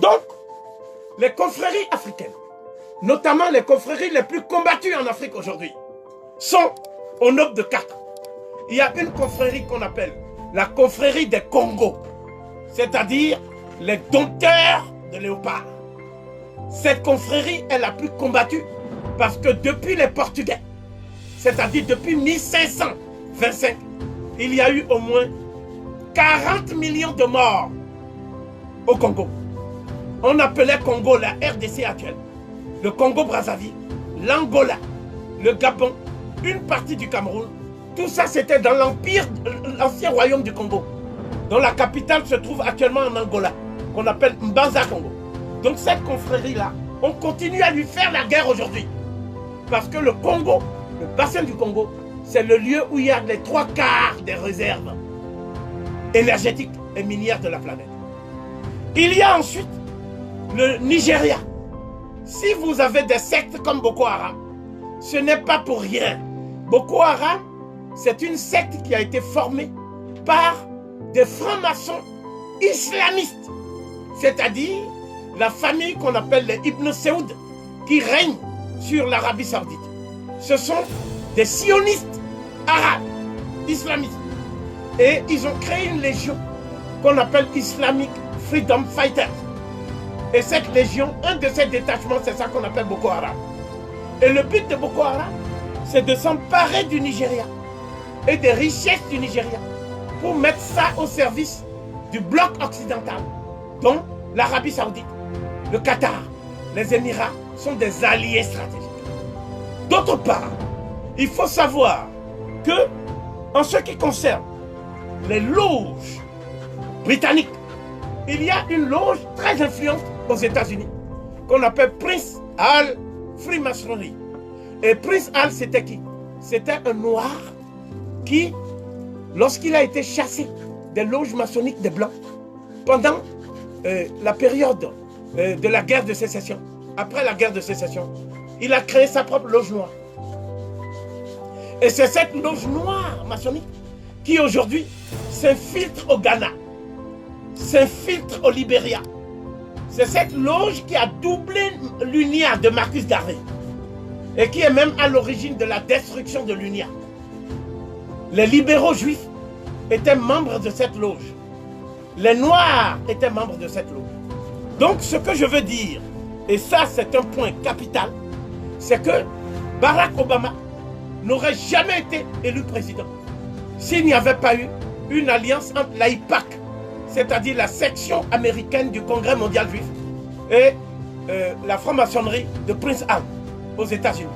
Donc, les confréries africaines, notamment les confréries les plus combattues en Afrique aujourd'hui, sont au nombre de 4. Il y a une confrérie qu'on appelle la confrérie des Congos, c'est-à-dire les dompteurs de léopards. Cette confrérie est la plus combattue parce que depuis les Portugais, c'est-à-dire depuis 1525, il y a eu au moins 40 millions de morts au Congo. On appelait Congo la RDC actuelle, le Congo-Brazzaville, l'Angola, le Gabon, une partie du Cameroun. Tout ça, c'était dans l'empire, l'ancien royaume du Congo, dont la capitale se trouve actuellement en Angola, qu'on appelle Mbanza-Congo. Donc cette confrérie-là, on continue à lui faire la guerre aujourd'hui. Parce que le Congo, le bassin du Congo, c'est le lieu où il y a les 3/4 des réserves énergétiques et minières de la planète. Il y a ensuite le Nigeria. Si vous avez des sectes comme Boko Haram, ce n'est pas pour rien. Boko Haram, c'est une secte qui a été formée par des francs-maçons islamistes, c'est-à-dire la famille qu'on appelle les Ibn Saoud, qui règne sur l'Arabie Saoudite. Ce sont des sionistes arabes, islamistes. Et ils ont créé une légion qu'on appelle Islamic Freedom Fighters. Et cette légion, un de ces détachements, c'est ça qu'on appelle Boko Haram. Et le but de Boko Haram, c'est de s'emparer du Nigeria et des richesses du Nigeria pour mettre ça au service du bloc occidental, dont l'Arabie Saoudite, le Qatar, les Émirats sont des alliés stratégiques. D'autre part, il faut savoir que, en ce qui concerne les loges britanniques, il y a une loge très influente aux États-Unis qu'on appelle Prince Hall Freemasonry. Et Prince Hall, c'était qui? C'était un noir qui, lorsqu'il a été chassé des loges maçonniques des Blancs, pendant la période de la guerre de sécession, après la guerre de sécession, il a créé sa propre loge noire. Et c'est cette loge noire maçonnique qui aujourd'hui s'infiltre au Ghana, s'infiltre au Libéria. C'est cette loge qui a doublé l'UNIA de Marcus Garvey et qui est même à l'origine de la destruction de l'UNIA. Les libéraux juifs étaient membres de cette loge. Les Noirs étaient membres de cette loge. Donc ce que je veux dire, et ça c'est un point capital, c'est que Barack Obama n'aurait jamais été élu président s'il n'y avait pas eu une alliance entre l'AIPAC, c'est-à-dire la section américaine du Congrès mondial juif, et la franc-maçonnerie de Prince Hall aux États-Unis.